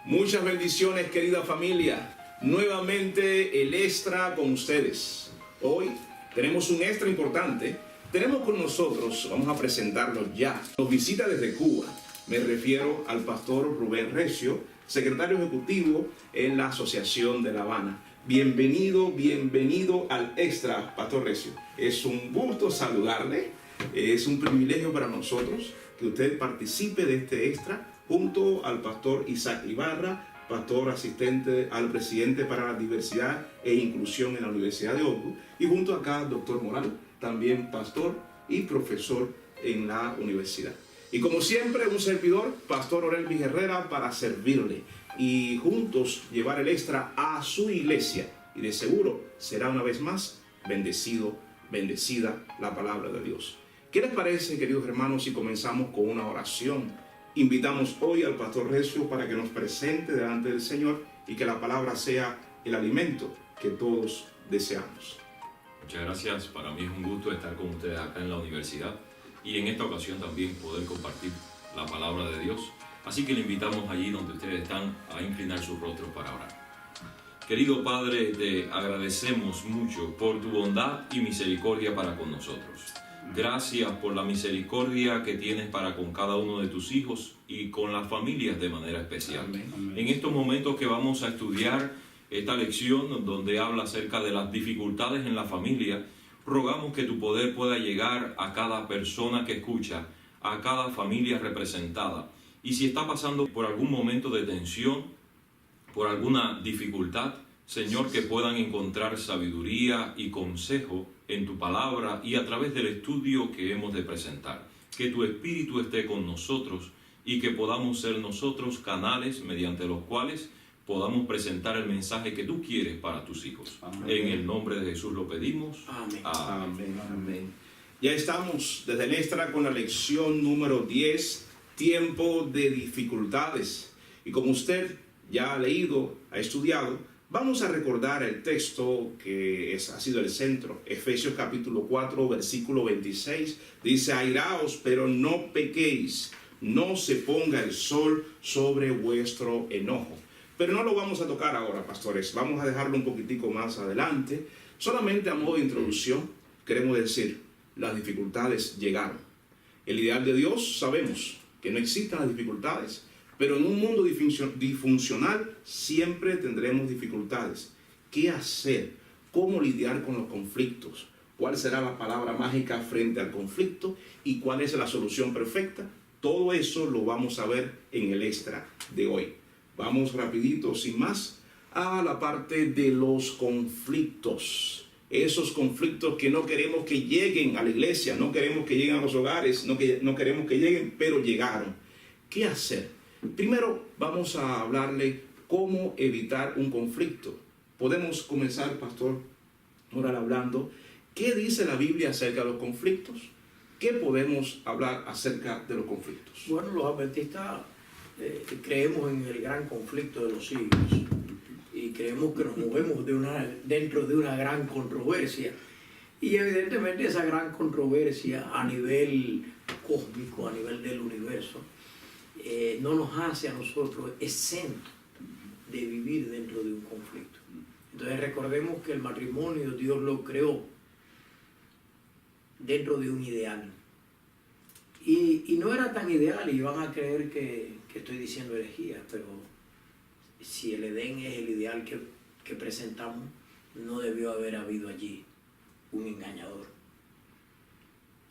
Muchas bendiciones, querida familia. Nuevamente el extra con ustedes. Hoy tenemos un extra importante. Tenemos con nosotros, vamos a presentarlo ya. Nos visita desde Cuba. Me refiero al pastor Rubén Recio, secretario ejecutivo en la Asociación de La Habana. Bienvenido al extra, pastor Recio. Es un gusto saludarle. Es un privilegio para nosotros que usted participe de este extra junto al pastor Isaac Ibarra, pastor asistente al presidente para la diversidad e inclusión en la Universidad de Oxford, y junto acá al doctor Moral, también pastor y profesor en la universidad. Y como siempre, un servidor, pastor Orelvis Herrera, para servirle y juntos llevar el extra a su iglesia. Y de seguro será una vez más bendecida la palabra de Dios. ¿Qué les parece, queridos hermanos, si comenzamos con una oración? Invitamos hoy al pastor Recio para que nos presente delante del Señor y que la palabra sea el alimento que todos deseamos. Muchas gracias. Para mí es un gusto estar con ustedes acá en la universidad y en esta ocasión también poder compartir la palabra de Dios. Así que le invitamos allí donde ustedes están a inclinar sus rostros para orar. Querido Padre, te agradecemos mucho por tu bondad y misericordia para con nosotros. Gracias por la misericordia que tienes para con cada uno de tus hijos y con las familias de manera especial. Amén. En estos momentos que vamos a estudiar esta lección donde habla acerca de las dificultades en la familia, rogamos que tu poder pueda llegar a cada persona que escucha, a cada familia representada. Y si está pasando por algún momento de tensión, por alguna dificultad, Señor, que puedan encontrar sabiduría y consejo en tu palabra y a través del estudio que hemos de presentar. Que tu Espíritu esté con nosotros y que podamos ser nosotros canales mediante los cuales podamos presentar el mensaje que tú quieres para tus hijos. Amén. En el nombre de Jesús lo pedimos. Amén. Ya estamos desde el extra con la lección número 10, tiempo de dificultades. Y como usted ya ha leído, ha estudiado, vamos a recordar el texto que ha sido el centro. Efesios capítulo 4, versículo 26. Dice: airaos, pero no pequéis. No se ponga el sol sobre vuestro enojo. Pero no lo vamos a tocar ahora, pastores. Vamos a dejarlo un poquitico más adelante. Solamente a modo de introducción, queremos decir, las dificultades llegaron. El ideal de Dios, sabemos que no existen las dificultades. Pero en un mundo disfuncional siempre tendremos dificultades. ¿Qué hacer? ¿Cómo lidiar con los conflictos? ¿Cuál será la palabra mágica frente al conflicto? ¿Y cuál es la solución perfecta? Todo eso lo vamos a ver en el extra de hoy. Vamos rapidito, sin más, a la parte de los conflictos. Esos conflictos que no queremos que lleguen a la iglesia, no queremos que lleguen a los hogares, no queremos que lleguen, pero llegaron. ¿Qué hacer? Primero vamos a hablarle cómo evitar un conflicto. Podemos comenzar, pastor Moral, hablando qué dice la Biblia acerca de los conflictos. ¿Qué podemos hablar acerca de los conflictos? Bueno, los adventistas creemos en el gran conflicto de los siglos y creemos que nos movemos dentro de una gran controversia. Y evidentemente esa gran controversia a nivel cósmico, a nivel del universo, no nos hace a nosotros exentos de vivir dentro de un conflicto. Entonces recordemos que el matrimonio Dios lo creó dentro de un ideal. Y no era tan ideal, y van a creer que estoy diciendo herejía, pero si el Edén es el ideal que presentamos, no debió haber habido allí un engañador.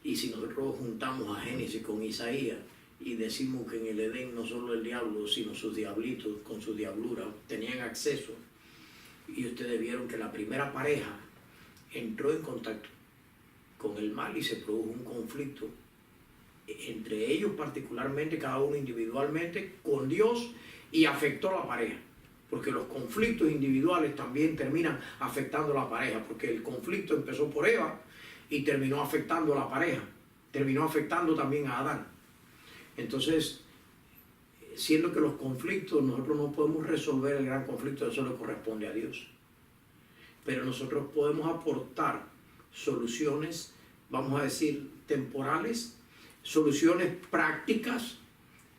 Y si nosotros juntamos a Génesis con Isaías, y decimos que en el Edén no solo el diablo, sino sus diablitos con su diablura tenían acceso, y ustedes vieron que la primera pareja entró en contacto con el mal y se produjo un conflicto entre ellos particularmente, cada uno individualmente, con Dios, y afectó a la pareja, porque los conflictos individuales también terminan afectando a la pareja, porque el conflicto empezó por Eva y terminó afectando a la pareja, terminó afectando también a Adán. Entonces, siendo que los conflictos, nosotros no podemos resolver el gran conflicto, eso le corresponde a Dios. Pero nosotros podemos aportar soluciones, vamos a decir, temporales, soluciones prácticas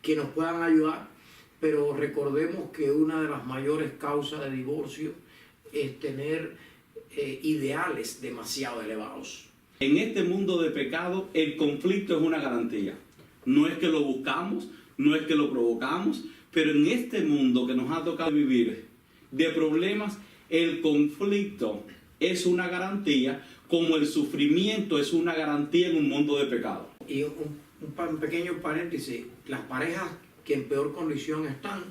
que nos puedan ayudar pero recordemos que una de las mayores causas de divorcio es tener ideales demasiado elevados. En este mundo de pecado, el conflicto es una garantía. No es que lo buscamos, no es que lo provocamos, pero en este mundo que nos ha tocado vivir de problemas, el conflicto es una garantía, como el sufrimiento es una garantía en un mundo de pecado. Y un pequeño paréntesis, las parejas que en peor condición están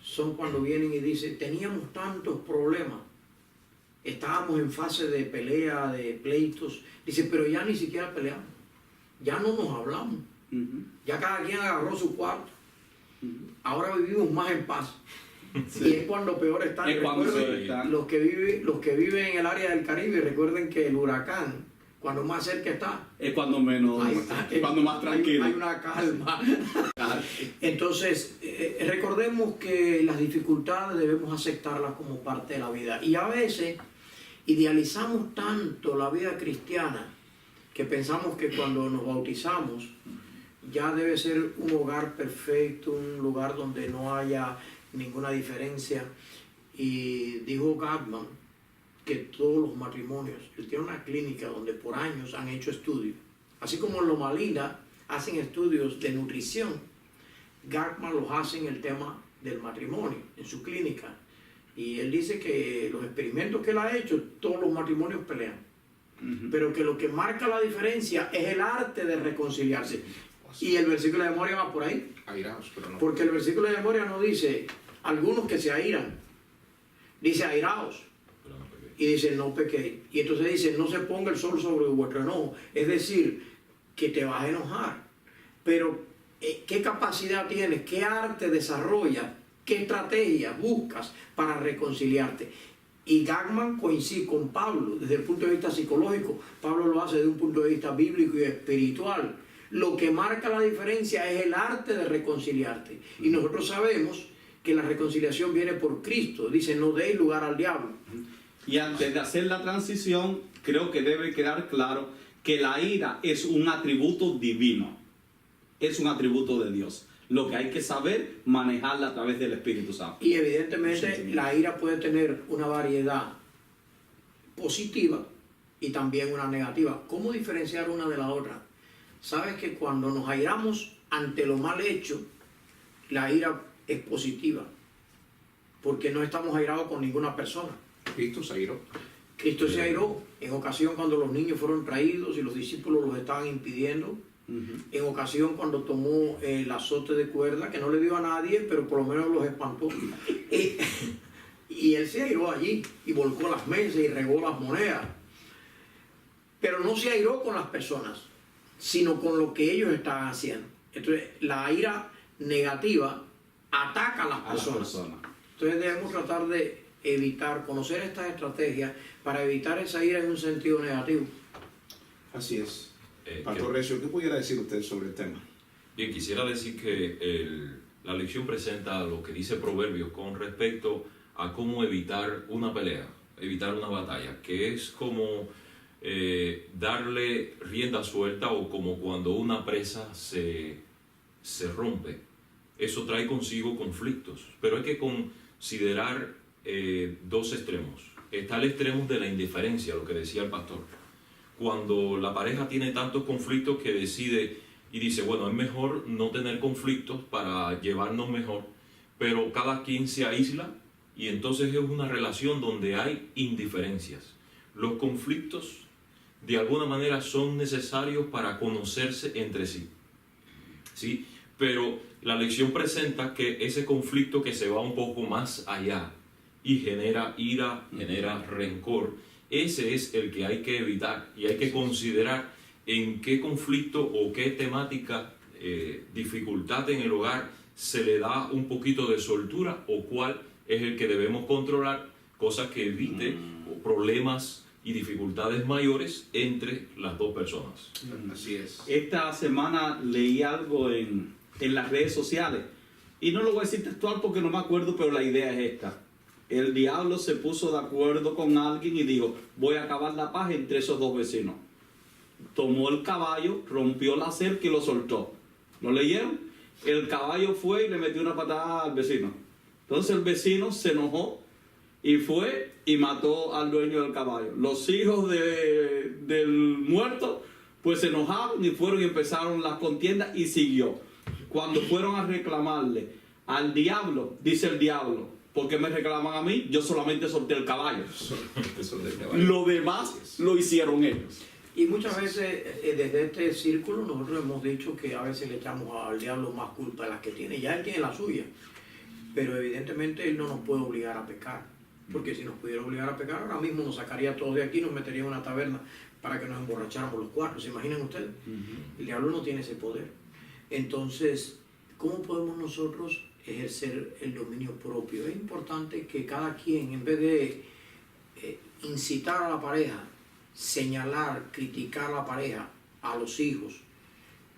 son cuando vienen y dicen, teníamos tantos problemas, estábamos en fase de pelea, de pleitos, dice, pero ya ni siquiera peleamos, ya no nos hablamos, ya cada quien agarró su cuarto, ahora vivimos más en paz. Sí. Y es cuando peor están. Los que viven en el área del Caribe, recuerden que el huracán, cuando más cerca está, es cuando menos, cuando más tranquilo. Hay una calma. Entonces, recordemos que las dificultades debemos aceptarlas como parte de la vida. Y a veces idealizamos tanto la vida cristiana que pensamos que cuando nos bautizamos ya debe ser un hogar perfecto, un lugar donde no haya ninguna diferencia. Y dijo Gatman que todos los matrimonios, él tiene una clínica donde por años han hecho estudios, así como en Loma Linda hacen estudios de nutrición, Gatman los hace en el tema del matrimonio, en su clínica, y él dice que los experimentos que él ha hecho, todos los matrimonios pelean, pero que lo que marca la diferencia es el arte de reconciliarse. Y el versículo de memoria va por ahí. Airaos, pero no. Porque el versículo de memoria no dice algunos que se airan, dice airaos. Y dice no pequéis. Y entonces dice no se ponga el sol sobre vuestro enojo. Es decir, que te vas a enojar. Pero ¿qué capacidad tienes? ¿Qué arte desarrollas? ¿Qué estrategia buscas para reconciliarte? Y Gatman coincide con Pablo desde el punto de vista psicológico. Pablo lo hace desde un punto de vista bíblico y espiritual. Lo que marca la diferencia es el arte de reconciliarte. Y nosotros sabemos que la reconciliación viene por Cristo. Dice, no deis lugar al diablo. Y antes de hacer la transición, creo que debe quedar claro que la ira es un atributo divino. Es un atributo de Dios. Lo que hay que saber manejarla a través del Espíritu Santo. Y evidentemente la ira puede tener una variedad positiva y también una negativa. ¿Cómo diferenciar una de la otra? Sabes que cuando nos airamos ante lo mal hecho, la ira es positiva, porque no estamos airados con ninguna persona. Cristo se airó. Cristo se airó en ocasión cuando los niños fueron traídos y los discípulos los estaban impidiendo. En ocasión cuando tomó el azote de cuerda, que no le dio a nadie, pero por lo menos los espantó. Y él se airó allí y volcó las mesas y regó las monedas. Pero no se airó con las personas, sino con lo que ellos estaban haciendo. Entonces, la ira negativa ataca a las personas. Entonces, debemos tratar de evitar, conocer estas estrategias para evitar esa ira en un sentido negativo. Así es. Pastor Recio, ¿qué pudiera decir usted sobre el tema? Bien, quisiera decir que la lección presenta lo que dice Proverbios con respecto a cómo evitar una pelea, evitar una batalla, que es como darle rienda suelta o como cuando una presa se rompe. Eso trae consigo conflictos, pero hay que considerar dos extremos. Está el extremo de la indiferencia, lo que decía el pastor. Cuando la pareja tiene tantos conflictos que decide y dice, bueno, es mejor no tener conflictos para llevarnos mejor, pero cada quien se aísla y entonces es una relación donde hay indiferencias. Los conflictos de alguna manera son necesarios para conocerse entre sí, ¿sí? Pero la lección presenta que ese conflicto que se va un poco más allá y genera ira, genera rencor, ese es el que hay que evitar y hay que considerar en qué conflicto o qué temática, dificultad en el hogar se le da un poquito de soltura o cuál es el que debemos controlar, cosa que evite problemas y dificultades mayores entre las dos personas. Así es. Esta semana leí algo en las redes sociales y no lo voy a decir textual porque no me acuerdo, pero la idea es esta. El diablo se puso de acuerdo con alguien y dijo, voy a acabar la paz entre esos dos vecinos. Tomó el caballo, rompió la cerca y lo soltó. ¿Lo leyeron? el caballo fue y le metió una patada al vecino. Entonces el vecino se enojó y fue y mató al dueño del caballo. Los hijos del muerto pues se enojaron y fueron y empezaron las contiendas y siguió. Cuando fueron a reclamarle al diablo, dice el diablo: ¿por qué me reclaman a mí? Yo solamente solté el caballo. Lo demás lo hicieron ellos. Y muchas veces desde este círculo nosotros hemos dicho que a veces le echamos al diablo más culpa de las que tiene. Ya él tiene la suya, pero evidentemente él no nos puede obligar a pecar, porque si nos pudiera obligar a pecar ahora mismo nos sacaría todos de aquí, nos metería en una taberna para que nos emborracháramos los cuatro. ¿Se imaginan ustedes? El diablo no tiene ese poder. Entonces, ¿cómo podemos nosotros ejercer el dominio propio? Es importante que cada quien, en vez de incitar a la pareja, señalar, criticar a la pareja, a los hijos,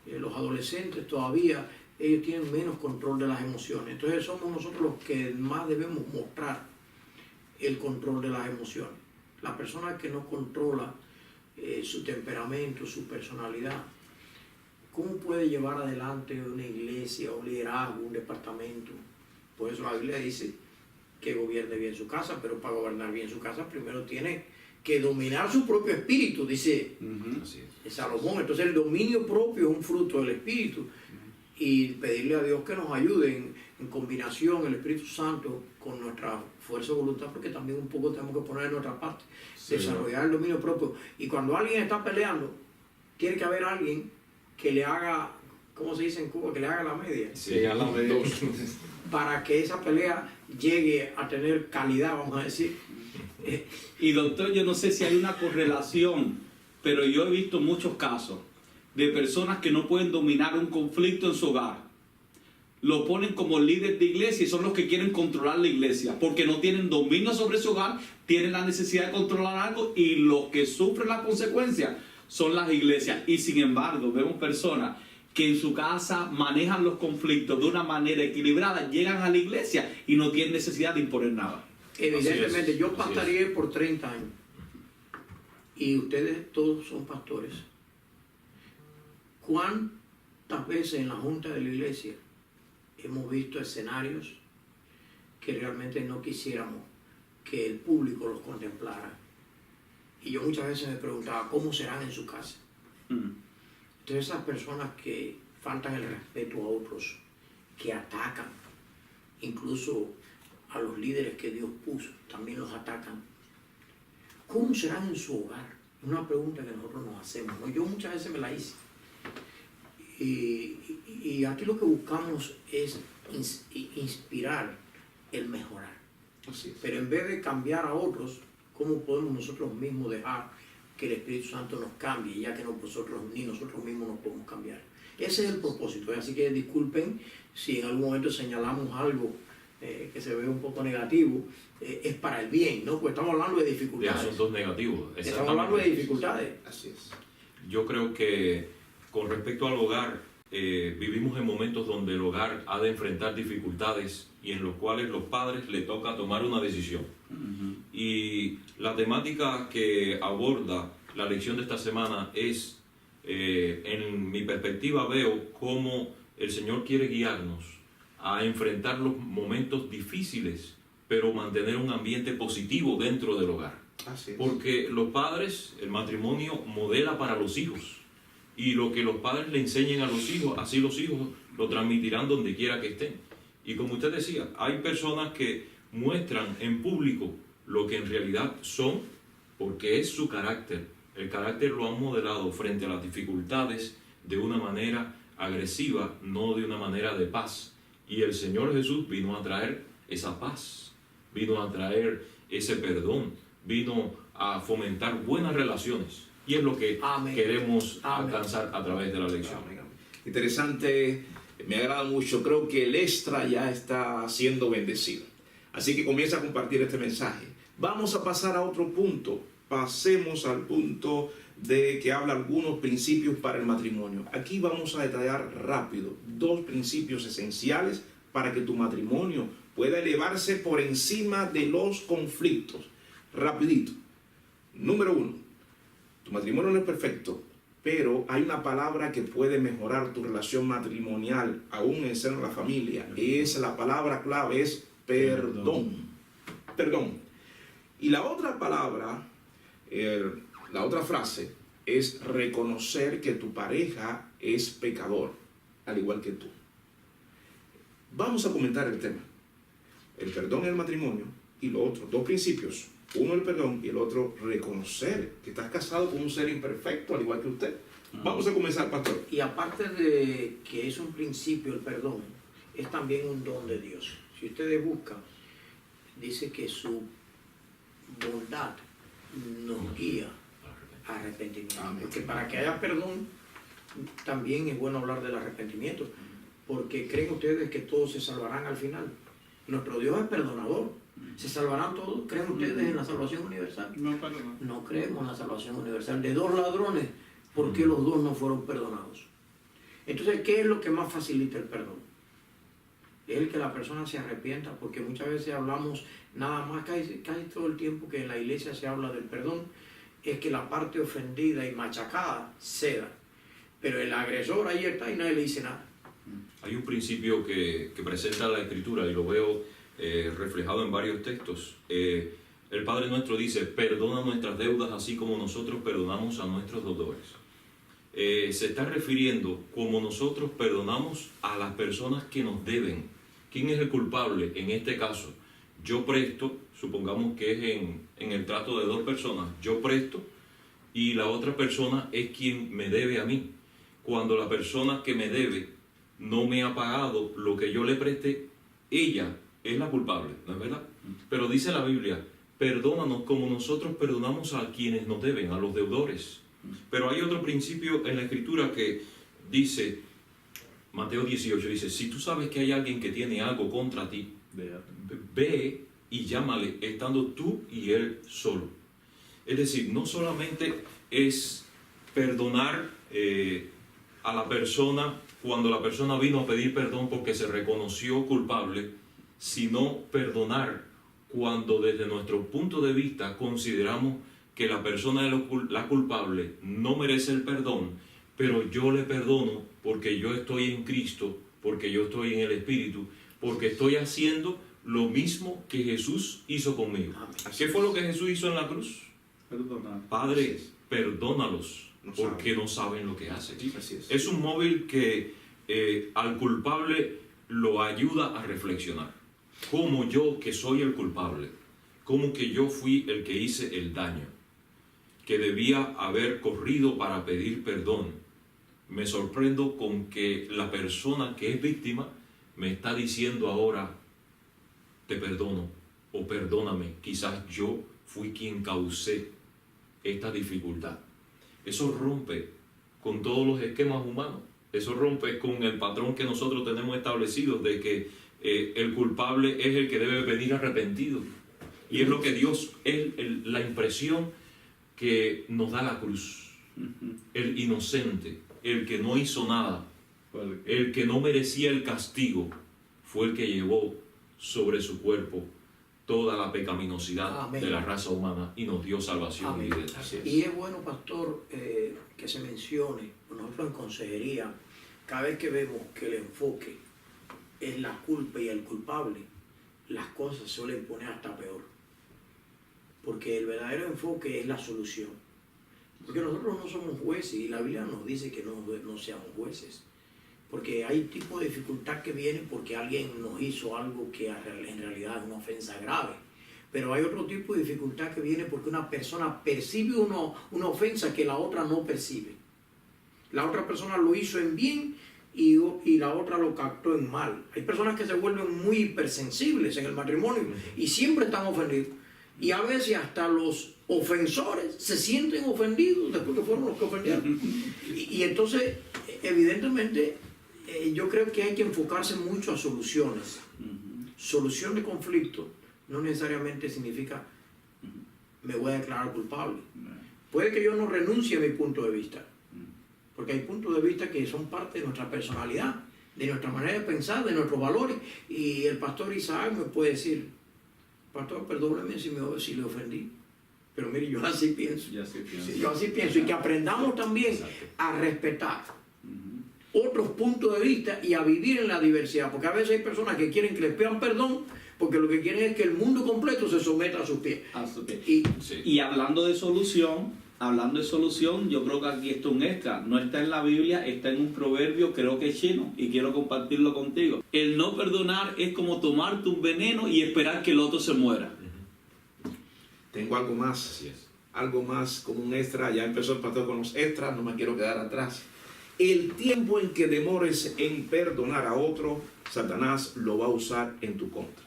los adolescentes todavía, ellos tienen menos control de las emociones. Entonces somos nosotros los que más debemos mostrar el control de las emociones. La persona que no controla su temperamento, su personalidad, ¿cómo puede llevar adelante una iglesia, un liderazgo, un departamento? Por eso la Biblia dice que gobierne bien su casa, pero para gobernar bien su casa primero tiene que dominar su propio espíritu, dice Salomón. Entonces el dominio propio es un fruto del espíritu, y pedirle a Dios que nos ayude en combinación el Espíritu Santo con nuestra fuerza de voluntad, porque también un poco tenemos que poner en nuestra parte, desarrollar el dominio propio. Y cuando alguien está peleando, tiene que haber alguien que le haga, ¿cómo se dice en Cuba? Que le haga la media. Sí, a la media. Para que esa pelea llegue a tener calidad, vamos a decir. Y doctor, yo no sé si hay una correlación, pero yo he visto muchos casos de personas que no pueden dominar un conflicto en su hogar. Lo ponen como líderes de iglesia y son los que quieren controlar la iglesia, porque no tienen dominio sobre su hogar, tienen la necesidad de controlar algo, y los que sufren las consecuencias son las iglesias. Y sin embargo, vemos personas que en su casa manejan los conflictos de una manera equilibrada, llegan a la iglesia y no tienen necesidad de imponer nada. Evidentemente, yo pastoreé por 30 años y ustedes todos son pastores. ¿Cuántas veces en la junta de la iglesia hemos visto escenarios que realmente no quisiéramos que el público los contemplara? Y yo muchas veces me preguntaba, ¿cómo serán en su casa? Entonces esas personas que faltan el respeto a otros, que atacan, incluso a los líderes que Dios puso, también los atacan. ¿Cómo serán en su hogar? Es una pregunta que nosotros nos hacemos, ¿no? Yo muchas veces me la hice. Y aquí lo que buscamos es inspirar el mejorar. Pero en vez de cambiar a otros, ¿cómo podemos nosotros mismos dejar que el Espíritu Santo nos cambie, ya que ni nosotros mismos nos podemos cambiar? Ese es el propósito. Así que disculpen si en algún momento señalamos algo que se ve un poco negativo, es para el bien, ¿no? Pues estamos hablando de dificultades. De asuntos negativos. Estamos hablando de dificultades. Así es. Yo creo que con respecto al hogar, vivimos en momentos donde el hogar ha de enfrentar dificultades y en los cuales los padres le toca tomar una decisión. Y la temática que aborda la lección de esta semana es, en mi perspectiva veo cómo el Señor quiere guiarnos a enfrentar los momentos difíciles, pero mantener un ambiente positivo dentro del hogar. Así es. Porque los padres, el matrimonio modela para los hijos. Y lo que los padres le enseñen a los hijos, así los hijos lo transmitirán donde quiera que estén. Y como usted decía, hay personas que muestran en público lo que en realidad son, porque es su carácter. El carácter lo han modelado frente a las dificultades de una manera agresiva, no de una manera de paz. Y el Señor Jesús vino a traer esa paz, vino a traer ese perdón, vino a fomentar buenas relaciones. Y es lo que queremos alcanzar a través de la lección. Interesante, me agrada mucho. Creo que el extra ya está siendo bendecido. Así que comienza a compartir este mensaje. Vamos a pasar a otro punto. Pasemos al punto de que habla algunos principios para el matrimonio. Aquí vamos a detallar rápido 2 principios esenciales para que tu matrimonio pueda elevarse por encima de los conflictos. Rapidito. Número 1. Tu matrimonio no es perfecto, pero hay una palabra que puede mejorar tu relación matrimonial, aún en el seno de la familia. Es la palabra clave, es perdón. Perdón. Y la otra palabra, la otra frase, es reconocer que tu pareja es pecador, al igual que tú. Vamos a comentar el tema. El perdón en el matrimonio y lo otro, dos principios. Uno el perdón y el otro reconocer que estás casado con un ser imperfecto, al igual que usted. Vamos a comenzar, pastor. Y aparte de que es un principio el perdón, es también un don de Dios. Si ustedes buscan, dice que su bondad nos guía a arrepentimiento. Amén. Porque para que haya perdón, también es bueno hablar del arrepentimiento. Porque creen ustedes que todos se salvarán al final. Nuestro Dios es perdonador. ¿Se salvarán todos? ¿Creen ustedes en la salvación universal? No creemos en la salvación universal. De dos ladrones, ¿por qué los dos no fueron perdonados? Entonces, ¿qué es lo que más facilita el perdón? Es el que la persona se arrepienta, porque muchas veces hablamos nada más, casi todo el tiempo que en la iglesia se habla del perdón, es que la parte ofendida y machacada ceda. Pero el agresor ahí está y nadie le dice nada. Hay un principio que presenta la Escritura y lo veo reflejado en varios textos. El Padre Nuestro dice: perdona nuestras deudas así como nosotros perdonamos a nuestros deudores. Se está refiriendo como nosotros perdonamos a las personas que nos deben. ¿Quién es el culpable en este caso? Yo presto, supongamos que es en el trato de dos personas, yo presto y la otra persona es quien me debe a mí. Cuando la persona que me debe no me ha pagado lo que yo le presté, ella es la culpable, ¿no es verdad? Pero dice la Biblia: perdónanos como nosotros perdonamos a quienes nos deben, a los deudores. Pero hay otro principio en la Escritura que dice, Mateo 18, dice: si tú sabes que hay alguien que tiene algo contra ti, ve y llámale, estando tú y él solo. Es decir, no solamente es perdonar a la persona cuando la persona vino a pedir perdón porque se reconoció culpable, sino perdonar cuando desde nuestro punto de vista consideramos que la persona la culpable no merece el perdón, pero yo le perdono porque yo estoy en Cristo, porque yo estoy en el Espíritu, porque estoy haciendo lo mismo que Jesús hizo conmigo. ¿Qué fue lo que Jesús hizo en la cruz? Perdona. Padre, perdónalos, No porque saben. no saben lo que hacen. Así es. Es un móvil que al culpable lo ayuda a reflexionar. ¿Cómo yo, que soy el culpable, cómo que yo fui el que hice el daño, que debía haber corrido para pedir perdón? Me sorprendo con que la persona que es víctima me está diciendo ahora: te perdono o perdóname, quizás yo fui quien causé esta dificultad. Eso rompe con todos los esquemas humanos. Eso rompe con el patrón que nosotros tenemos establecido de que el culpable es el que debe venir arrepentido. Y es lo que Dios, la impresión que nos da la cruz. El inocente, el que no hizo nada, el que no merecía el castigo, fue el que llevó sobre su cuerpo toda la pecaminosidad Amén. de la raza humana y nos dio salvación. Amén. Y libertad. Y es bueno, pastor, que se mencione, nosotros en consejería, cada vez que vemos que el enfoque es la culpa y el culpable, las cosas suelen poner hasta peor. Porque el verdadero enfoque es la solución. Porque nosotros no somos jueces y la Biblia nos dice que no seamos jueces. Porque hay tipo de dificultad que viene porque alguien nos hizo algo que en realidad es una ofensa grave. Pero hay otro tipo de dificultad que viene porque una persona percibe una ofensa que la otra no percibe. La otra persona lo hizo en bien y la otra lo captó en mal. Hay personas que se vuelven muy hipersensibles en el matrimonio y siempre están ofendidos. Y a veces hasta los ofensores se sienten ofendidos después que fueron los que ofendieron. Y entonces, evidentemente, yo creo que hay que enfocarse mucho a soluciones. Solución de conflicto no necesariamente significa me voy a declarar culpable. Puede que yo no renuncie a mi punto de vista, porque hay puntos de vista que son parte de nuestra personalidad, de nuestra manera de pensar, de nuestros valores. Y el pastor Isaac me puede decir: pastor, perdóneme si le ofendí. Pero mire, yo así pienso. Ya sé, pienso. Sí, yo así pienso. Y que aprendamos también Exacto. a respetar otros puntos de vista y a vivir en la diversidad. Porque a veces hay personas que quieren que les pidan perdón porque lo que quieren es que el mundo completo se someta a sus pies. Y Sí. Y hablando de solución, yo creo que aquí está un extra. No está en la Biblia, está en un proverbio, creo que es chino, y quiero compartirlo contigo. El no perdonar es como tomarte un veneno y esperar que el otro se muera. Tengo algo más. Así es. Algo más como un extra. Ya empezó el pastor con los extras, no me quiero quedar atrás. El tiempo en que demores en perdonar a otro, Satanás lo va a usar en tu contra.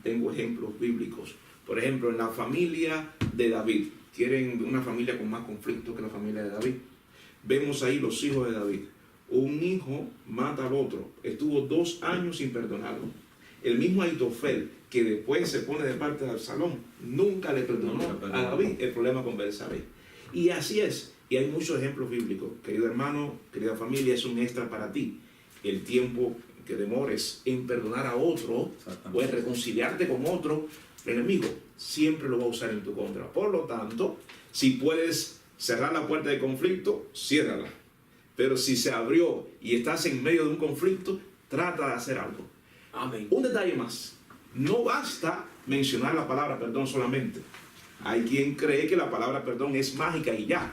Tengo ejemplos bíblicos. Por ejemplo, en la familia de David. Quieren una familia con más conflictos que la familia de David. Vemos ahí los hijos de David. Un hijo mata al otro. Estuvo 2 años sin perdonarlo. El mismo Aitofel, que después se pone de parte de Absalón, nunca le perdonó a David el problema con Betsabé. Y así es. Y hay muchos ejemplos bíblicos. Querido hermano, querida familia, es un extra para ti. El tiempo que demores en perdonar a otro, o en reconciliarte con otro, el enemigo siempre lo va a usar en tu contra. Por lo tanto, si puedes cerrar la puerta de conflicto, ciérrala. Pero si se abrió y estás en medio de un conflicto, trata de hacer algo. amén. Un detalle más. No basta mencionar la palabra perdón solamente. Hay quien cree que la palabra perdón es mágica y ya.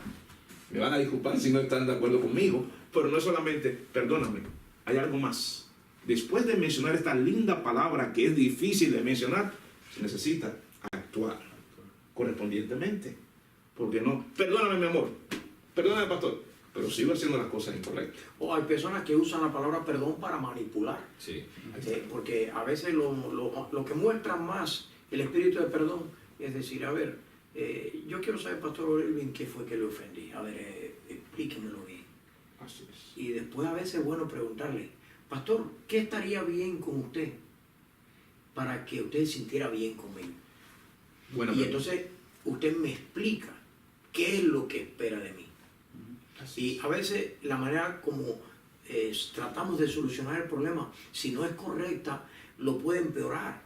Me van a disculpar si no están de acuerdo conmigo, pero no es solamente perdóname. Hay algo más. Después de mencionar esta linda palabra que es difícil de mencionar, se necesita actuar correspondientemente. Porque no, perdóname mi amor, perdóname pastor, pero sigo haciendo las cosas incorrectas. O hay personas que usan la palabra perdón para manipular. Sí. Porque a veces lo que muestra más el espíritu de perdón es decir, a ver, yo quiero saber, pastor Orelvin, qué fue que le ofendí. A ver, explíquemelo bien. Así es. Y después a veces es bueno preguntarle, pastor, ¿qué estaría bien con usted para que usted se sintiera bien conmigo? Bueno, Y entonces usted me explica qué es lo que espera de mí. Y a veces la manera como tratamos de solucionar el problema, si no es correcta, lo puede empeorar.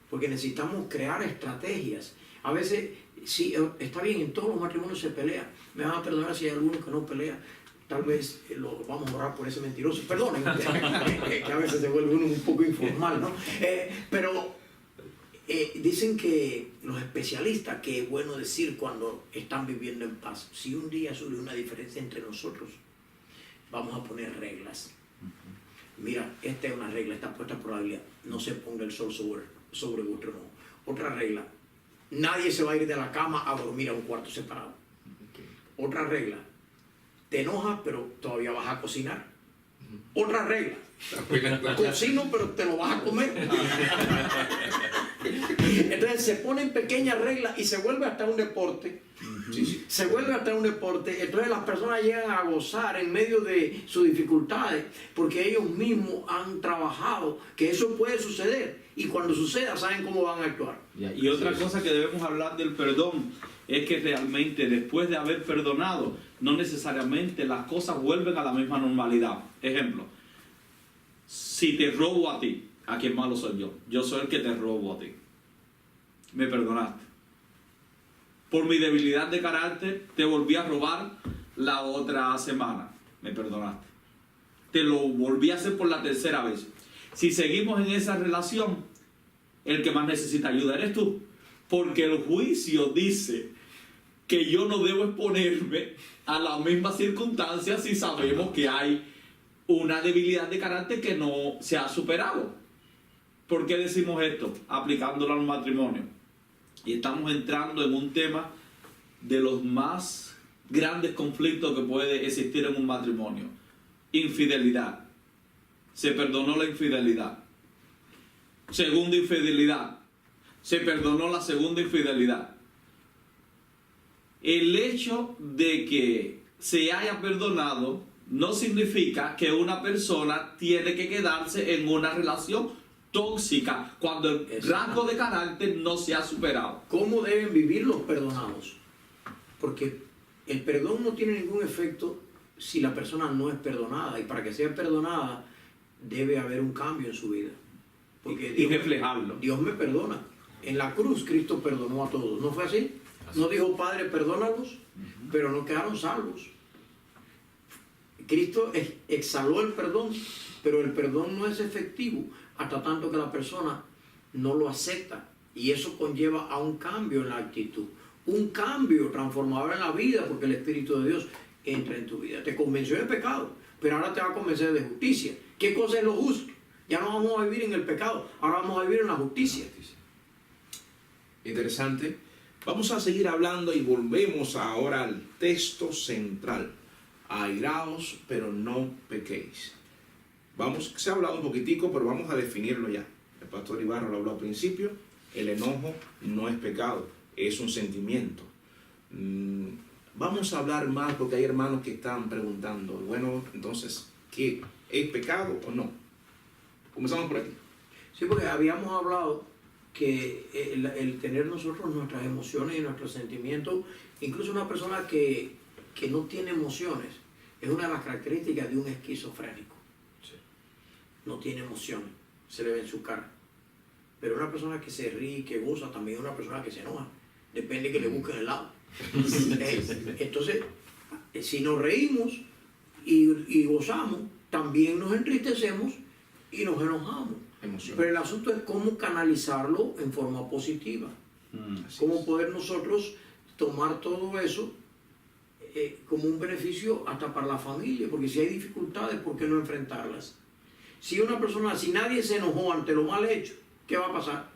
Porque necesitamos crear estrategias. A veces, sí, está bien, en todos los matrimonios se pelea. Me van a perdonar si hay alguno que no pelea. Tal vez lo vamos a orar por ese mentiroso. Perdonen, que a veces se vuelve uno un poco informal, ¿no? Pero dicen que los especialistas que es bueno decir cuando están viviendo en paz. Si un día surge una diferencia entre nosotros, vamos a poner reglas. Mira, esta es una regla, está puesta por la Biblia. No se ponga el sol sobre vuestro no. Otra regla, nadie se va a ir de la cama a dormir a un cuarto separado. Otra regla, te enojas pero todavía vas a cocinar. Otra regla, cocino pero te lo vas a comer. Entonces se ponen pequeñas reglas y se vuelve hasta un deporte. Sí. Se vuelve hasta un deporte. Entonces las personas llegan a gozar en medio de sus dificultades porque ellos mismos han trabajado que eso puede suceder y cuando suceda saben cómo van a actuar. Y otra cosa que debemos hablar del perdón es que realmente después de haber perdonado, no necesariamente las cosas vuelven a la misma normalidad. Ejemplo, si te robo a ti, ¿a quién malo soy yo? Yo soy el que te robo a ti. Me perdonaste. Por mi debilidad de carácter, te volví a robar la otra semana. Me perdonaste. Te lo volví a hacer por la 3ª vez. Si seguimos en esa relación, el que más necesita ayuda eres tú. Porque el juicio dice que yo no debo exponerme a las mismas circunstancias si sabemos que hay una debilidad de carácter que no se ha superado. ¿Por qué decimos esto? Aplicándolo al matrimonio. Y estamos entrando en un tema de los más grandes conflictos que puede existir en un matrimonio. Infidelidad. Se perdonó la infidelidad. Segunda infidelidad. Se perdonó la segunda infidelidad. El hecho de que se haya perdonado no significa que una persona tiene que quedarse en una relación tóxica cuando el rasgo de carácter no se ha superado. ¿Cómo deben vivir los perdonados? Porque el perdón no tiene ningún efecto si la persona no es perdonada. Y para que sea perdonada debe haber un cambio en su vida. Porque Y reflejarlo. Dios me perdona. En la cruz Cristo perdonó a todos. ¿No fue así? No dijo, Padre, perdónalos, pero no quedaron salvos. Cristo exhaló el perdón, pero el perdón no es efectivo hasta tanto que la persona no lo acepta. Y eso conlleva a un cambio en la actitud, un cambio transformador en la vida, porque el Espíritu de Dios entra en tu vida. Te convenció de pecado, pero ahora te va a convencer de justicia. ¿Qué cosa es lo justo? Ya no vamos a vivir en el pecado, ahora vamos a vivir en la justicia. Interesante. Vamos a seguir hablando y volvemos ahora al texto central. Airaos, pero no pequéis. Se ha hablado un poquitico, pero vamos a definirlo ya. El pastor Ibarra lo habló al principio. El enojo no es pecado, es un sentimiento. Vamos a hablar más porque hay hermanos que están preguntando, bueno, entonces, ¿qué? ¿Es pecado o no? Comenzamos por aquí. Sí, porque habíamos hablado que el tener nosotros nuestras emociones y nuestros sentimientos, incluso una persona que no tiene emociones, es una de las características de un esquizofrénico. Sí. No tiene emociones, se le ve en su cara. Pero una persona que se ríe, que goza, también es una persona que se enoja. Depende que le busquen el lado. Entonces, si nos reímos y gozamos, también nos entristecemos y nos enojamos. Emociones. Pero el asunto es cómo canalizarlo en forma positiva. Cómo poder nosotros tomar todo eso como un beneficio hasta para la familia. Porque si hay dificultades, ¿por qué no enfrentarlas? Si nadie se enojó ante lo mal hecho, ¿qué va a pasar?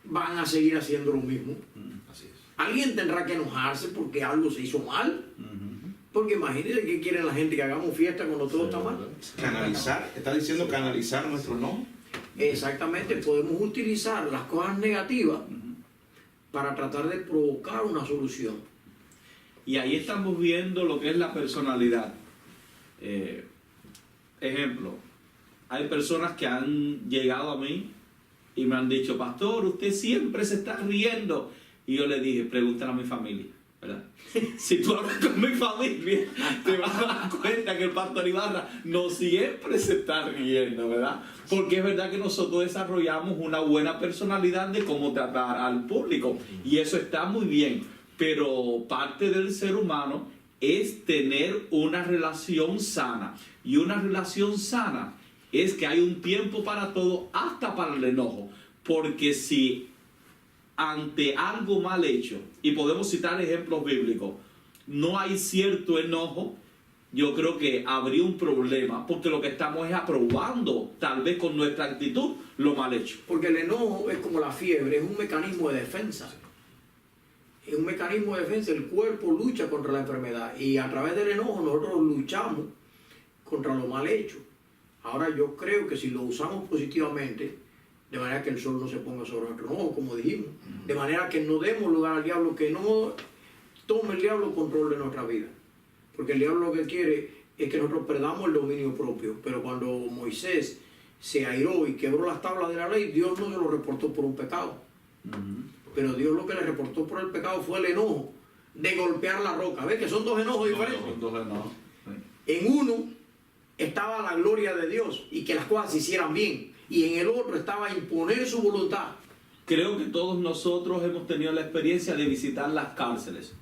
Van a seguir haciendo lo mismo. Así es. Alguien tendrá que enojarse porque algo se hizo mal. Porque imagínense que quieren la gente que hagamos fiesta cuando todo está mal. Canalizar, está diciendo canalizar nuestro no. Exactamente, podemos utilizar las cosas negativas para tratar de provocar una solución. Y ahí estamos viendo lo que es la personalidad. Ejemplo, hay personas que han llegado a mí y me han dicho, pastor, usted siempre se está riendo. Y yo le dije, pregúntale a mi familia, ¿verdad? Si tú hablas con mi familia, te vas a dar cuenta que el pastor Ibarra no siempre se está riendo, ¿verdad? Porque es verdad que nosotros desarrollamos una buena personalidad de cómo tratar al público. Y eso está muy bien. Pero parte del ser humano es tener una relación sana. Y una relación sana es que hay un tiempo para todo, hasta para el enojo. Porque si ante algo mal hecho, y podemos citar ejemplos bíblicos, no hay cierto enojo, yo creo que habría un problema, porque lo que estamos es aprobando, tal vez con nuestra actitud, lo mal hecho. Porque el enojo es como la fiebre, es un mecanismo de defensa. Es un mecanismo de defensa, el cuerpo lucha contra la enfermedad y a través del enojo nosotros luchamos contra lo mal hecho. Ahora yo creo que si lo usamos positivamente, de manera que el sol no se ponga sobre nuestro enojo, como dijimos, de manera que no demos lugar al diablo, que no tome el diablo control de nuestra vida. Porque el diablo lo que quiere es que nosotros perdamos el dominio propio. Pero cuando Moisés se airó y quebró las tablas de la ley, Dios no se lo reportó por un pecado. Pero Dios lo que le reportó por el pecado fue el enojo de golpear la roca. ¿Ves que son dos enojos diferentes? Dos enojos. En uno estaba la gloria de Dios y que las cosas se hicieran bien. Y en el otro estaba imponer su voluntad. Creo que todos nosotros hemos tenido la experiencia de visitar las cárceles.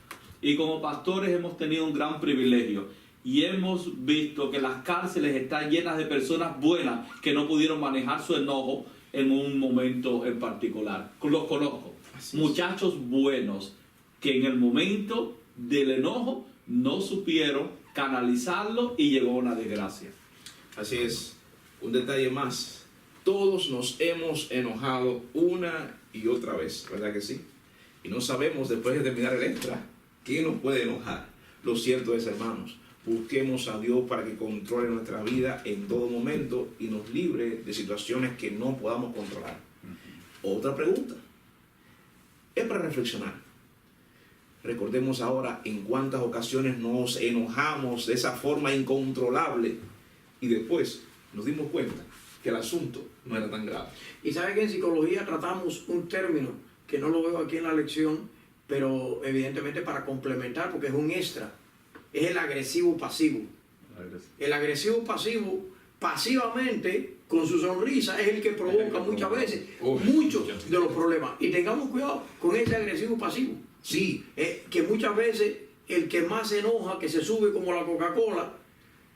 Y como pastores hemos tenido un gran privilegio. Y hemos visto que las cárceles están llenas de personas buenas que no pudieron manejar su enojo en un momento en particular. Los conozco. Muchachos buenos que en el momento del enojo no supieron canalizarlo y llegó una desgracia. Así es. Un detalle más. Todos nos hemos enojado una y otra vez, ¿verdad que sí? Y no sabemos después de terminar el extra qué nos puede enojar. Lo cierto es, hermanos, busquemos a Dios para que controle nuestra vida en todo momento y nos libre de situaciones que no podamos controlar. Otra pregunta. Es para reflexionar. Recordemos ahora en cuántas ocasiones nos enojamos de esa forma incontrolable y después nos dimos cuenta que el asunto no era tan grave. Y sabe que en psicología tratamos un término que no lo veo aquí en la lección, pero evidentemente para complementar, porque es un extra, es el agresivo pasivo. El agresivo pasivo, pasivamente con su sonrisa es el que provoca muchas veces muchos de los problemas. Y tengamos cuidado con ese agresivo pasivo. Sí, Que muchas veces el que más se enoja, que se sube como la Coca-Cola,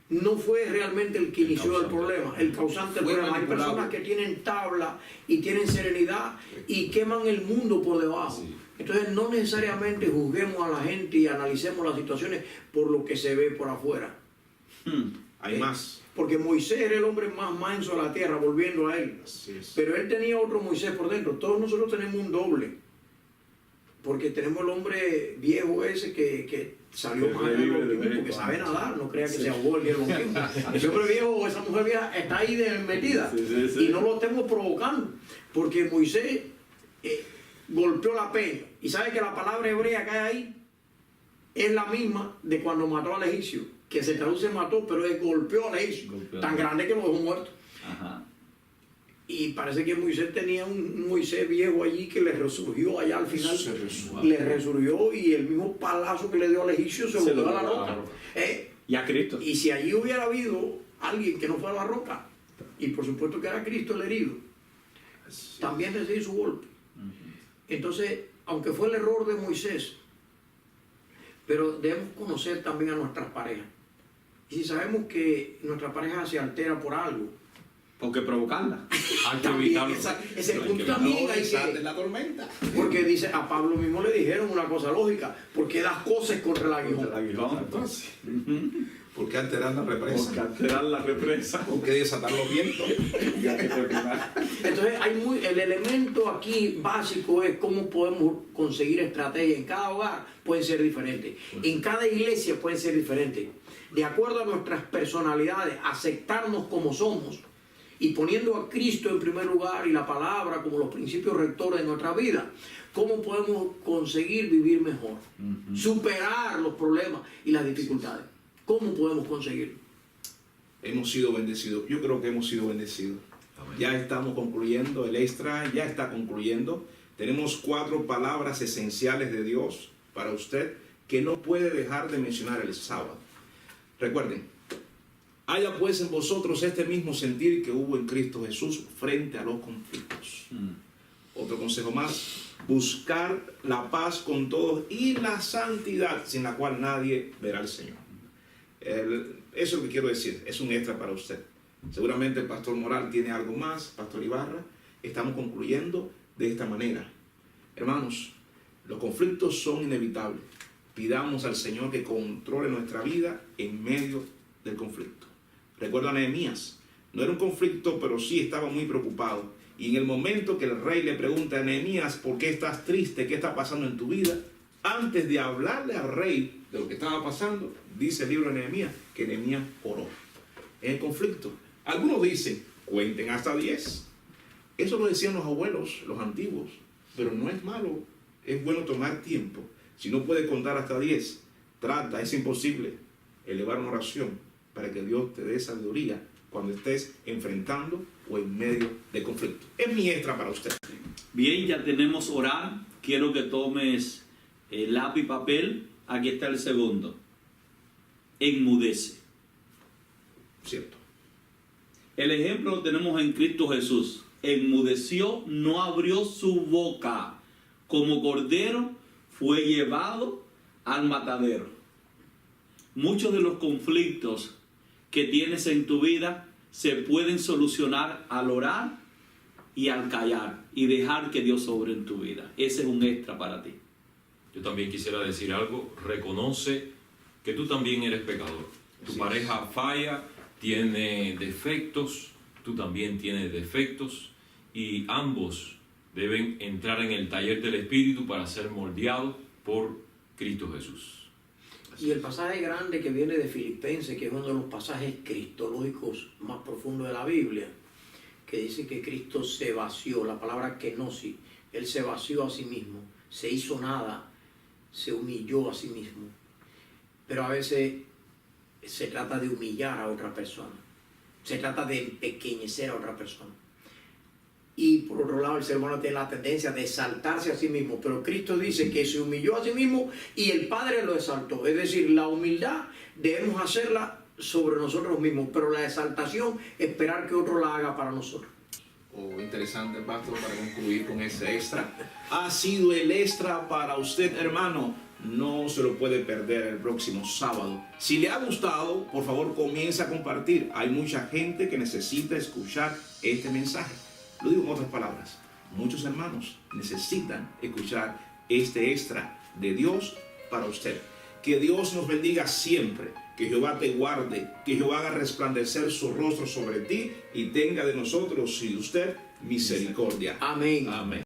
no fue realmente el que inició el problema, el causante del Fue problema. Hay manipulado. personas que tienen tabla y tienen serenidad y queman el mundo por debajo. Sí. Entonces no necesariamente juzguemos a la gente y analicemos las situaciones por lo que se ve por afuera. hay más. Porque Moisés era el hombre más manso de la tierra, volviendo a él. Así es. Pero él tenía otro Moisés por dentro. Todos nosotros tenemos un doble. Porque tenemos el hombre viejo ese que salió Que más del revive de bautismo, vez en porque sabe cuando. nadar, no crea que se ahogó el día del bautismo. Ese hombre viejo o esa mujer vieja está ahí metida. Sí. Y no lo estemos provocando. Porque Moisés golpeó la peña. Y sabe que la palabra hebrea que hay ahí es la misma de cuando mató al egipcio. Que se traduce mató, pero es golpeó al egipcio. Golpeó. Tan grande que lo dejó muerto. Ajá. Y parece que Moisés tenía un Moisés viejo allí que le resurgió allá al final. Se resurgió. Le resurgió y el mismo palazo que le dio al egipcio se lo dio a la roca. Y a Cristo. Y si allí hubiera habido alguien que no fuera la roca, y por supuesto que era Cristo el herido, también recibió su golpe. Entonces, aunque fue el error de Moisés, pero debemos conocer también a nuestras parejas. Y si sabemos que nuestra pareja se altera por algo, Porque provocarla. Hay que también evitarlo. ese Hay que punto evitarlo. también No hay desates que... la tormenta. Porque dice, a Pablo mismo le dijeron una cosa lógica, porque das cosas contra el aguijón. Entonces, ¿por qué alterar la represa? Porque alterar la represa. ¿Por qué desatar los vientos? Ya que terminar. Entonces el elemento aquí básico es cómo podemos conseguir estrategias. En cada hogar pueden ser diferentes, en cada iglesia pueden ser diferentes. De acuerdo a nuestras personalidades, aceptarnos como somos y poniendo a Cristo en primer lugar y la palabra como los principios rectores de nuestra vida, ¿cómo podemos conseguir vivir mejor? Superar los problemas y las dificultades. ¿Cómo podemos conseguirlo? Hemos sido bendecidos. Yo creo que hemos sido bendecidos. Amén. Ya estamos concluyendo, el extra ya está concluyendo. Tenemos 4 palabras esenciales de Dios para usted que no puede dejar de mencionar el sábado. Recuerden, haya pues en vosotros este mismo sentir que hubo en Cristo Jesús frente a los conflictos. Otro consejo más, buscar la paz con todos y la santidad sin la cual nadie verá al Señor. Eso es lo que quiero decir, es un extra para usted. Seguramente el pastor Moral tiene algo más, pastor Ibarra. Estamos concluyendo de esta manera. Hermanos, los conflictos son inevitables. Pidamos al Señor que controle nuestra vida en medio del conflicto. Recuerdo a Nehemías, no era un conflicto, pero sí estaba muy preocupado. Y en el momento que el rey le pregunta a Nehemías, ¿por qué estás triste? ¿Qué está pasando en tu vida? Antes de hablarle al rey de lo que estaba pasando, dice el libro de Nehemías, que Nehemías oró. En el conflicto, algunos dicen, cuenten hasta 10. Eso lo decían los abuelos, los antiguos. Pero no es malo, es bueno tomar tiempo. Si no puede contar hasta 10, trata, es imposible, elevar una oración para que Dios te dé sabiduría cuando estés enfrentando o en medio de conflicto. Es mi extra para usted. Bien, ya tenemos orar. Quiero que tomes lápiz y papel. Aquí está el segundo. Enmudece. Cierto. El ejemplo lo tenemos en Cristo Jesús. Enmudeció, no abrió su boca. Como cordero fue llevado al matadero. Muchos de los conflictos que tienes en tu vida se pueden solucionar al orar y al callar y dejar que Dios sobre en tu vida. Ese es un extra para ti. Yo también quisiera decir algo. Reconoce que tú también eres pecador. Tu Así pareja falla, tiene defectos, tú también tienes defectos y ambos deben entrar en el taller del Espíritu para ser moldeados por Cristo Jesús. Y el pasaje grande que viene de Filipenses, que es uno de los pasajes cristológicos más profundos de la Biblia, que dice que Cristo se vació, la palabra kenosis, Él se vació a sí mismo, se hizo nada, se humilló a sí mismo. Pero a veces se trata de humillar a otra persona, se trata de empequeñecer a otra persona. Y por otro lado, el ser humano tiene la tendencia de exaltarse a sí mismo. Pero Cristo dice que se humilló a sí mismo y el Padre lo exaltó. Es decir, la humildad debemos hacerla sobre nosotros mismos, pero la exaltación, esperar que otro la haga para nosotros. Interesante, pastor, para concluir con ese extra. Ha sido el extra para usted, hermano. No se lo puede perder el próximo sábado. Si le ha gustado, por favor, comience a compartir. Hay mucha gente que necesita escuchar este mensaje. Lo digo en otras palabras. Muchos hermanos necesitan escuchar este extra de Dios para usted. Que Dios nos bendiga siempre. Que Jehová te guarde, que Jehová haga resplandecer su rostro sobre ti y tenga de nosotros y de usted misericordia. Amén. Amén.